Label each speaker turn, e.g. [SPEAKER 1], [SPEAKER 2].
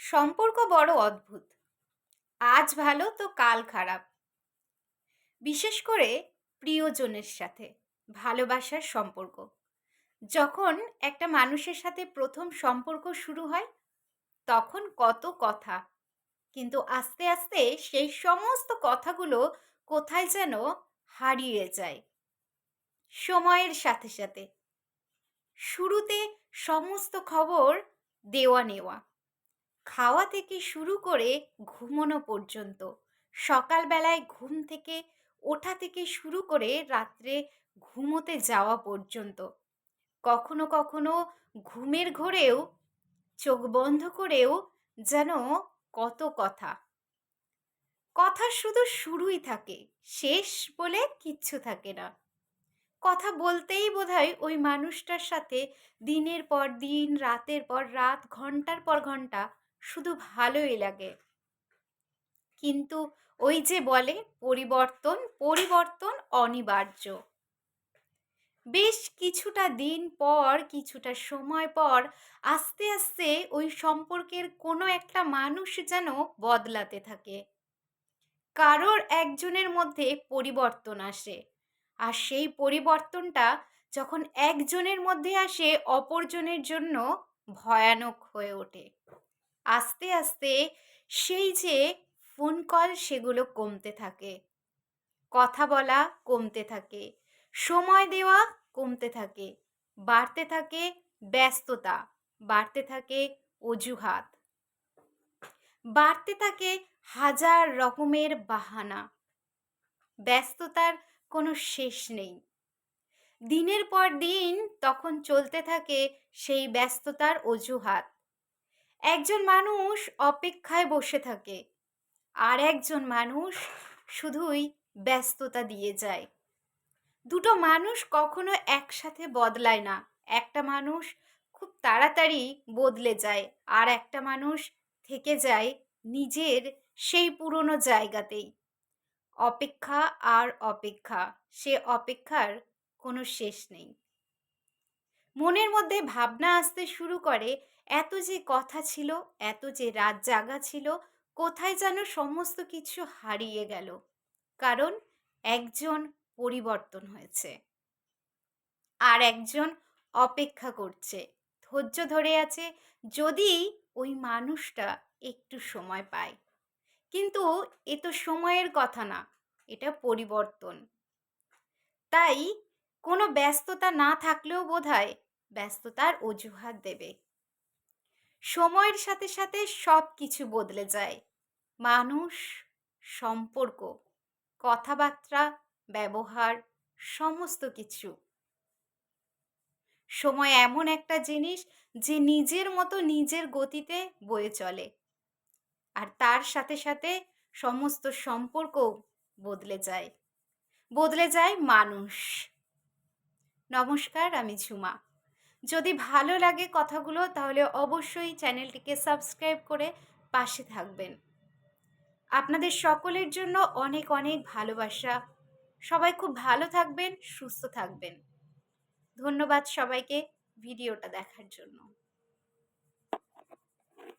[SPEAKER 1] সম্পর্ক বড় অদ্ভুত। আজ ভালো তো কাল খারাপ। বিশেষ করে প্রিয়জনের সাথে ভালোবাসার সম্পর্ক। যখন একটা মানুষের সাথে প্রথম সম্পর্ক শুরু হয় তখন কত কথা। কিন্তু আস্তে আস্তে সেই সমস্ত কথাগুলো কোথায় যেন হারিয়ে যায় সময়ের সাথে সাথে। শুরুতে সমস্ত খবর দেওয়া নেওয়া, খাওয়া থেকে শুরু করে ঘুমানো পর্যন্ত, সকালবেলায় ঘুম থেকে ওঠা থেকে শুরু করে রাত্রে ঘুমোতে যাওয়া পর্যন্ত, কখনো কখনো ঘুমের ঘোরেও চোখ বন্ধ করেও যেন কত কথা। কথা শুধু শুরুই থাকে, শেষ বলে কিচ্ছু থাকে না। কথা বলতেই বোধহয় ওই মানুষটার সাথে দিনের পর দিন, রাতের পর রাত, ঘন্টার পর ঘন্টা শুধু ভালোই লাগে। কিন্তু ওই যে বলে পরিবর্তন, পরিবর্তন অনিবার্য। বেশ কিছুটা দিন পর, কিছুটা সময় পর আস্তে আস্তে ওই সম্পর্কের কোনো একটা মানুষ যেন বদলাতে থাকে। কারোর একজনের মধ্যে পরিবর্তন আসে, আর সেই পরিবর্তনটা যখন একজনের মধ্যে আসে অপরজনের জন্য ভয়ানক হয়ে ওঠে। আস্তে আস্তে সেই যে ফোন কল সেগুলো কমতে থাকে, কথা বলা কমতে থাকে, সময় দেওয়া কমতে থাকে, বাড়তে থাকে ব্যস্ততা, বাড়তে থাকে অজুহাত, বাড়তে থাকে হাজার রকমের বাহানা। ব্যস্ততার কোনো শেষ নেই। দিনের পর দিন তখন চলতে থাকে সেই ব্যস্ততার অজুহাত। একজন মানুষ অপেক্ষায় বসে থাকে, আর একজন মানুষ শুধুই ব্যস্ততা দিয়ে যায়। দুটো মানুষ কখনো একসাথে বদলায় না। একটা মানুষ খুব তাড়াতাড়ি বদলে যায়, আর একটা মানুষ থেকে যায় নিজের সেই পুরনো জায়গাতেই। অপেক্ষা আর অপেক্ষা, সে অপেক্ষার কোনো শেষ নেই। মনের মধ্যে ভাবনা আসতে শুরু করে, এত যে কথা ছিল, এত যে রাত জাগা ছিল, কোথায় যেন সমস্ত কিছু হারিয়ে গেল। কারণ একজন পরিবর্তন হয়েছে, আর একজন অপেক্ষা করছে, ধৈর্য ধরে আছে, যদি ওই মানুষটা একটু সময় পায়। কিন্তু এ তো সময়ের কথা না, এটা পরিবর্তন। তাই কোনো ব্যস্ততা না থাকলেও বোধহয় ব্যস্ততার অজুহাত দেবে। সময়ের সাথে সাথে সব কিছু বদলে যায়। মানুষ, সম্পর্ক, কথাবার্তা, ব্যবহার, সমস্ত কিছু। সময় এমন একটা জিনিস যে নিজের মতো নিজের গতিতে বয়ে চলে, আর তার সাথে সাথে সমস্ত সম্পর্কও বদলে যায়, বদলে যায় মানুষ। নমস্কার, আমি ঝুমা। যদি ভালো লাগে কথাগুলো তাহলে অবশ্যই চ্যানেলটিকে সাবস্ক্রাইব করে পাশে থাকবেন। আপনাদের সকলের জন্য অনেক অনেক ভালোবাসা। সবাই খুব ভালো থাকবেন, সুস্থ থাকবেন। ধন্যবাদ সবাইকে ভিডিওটা দেখার জন্য।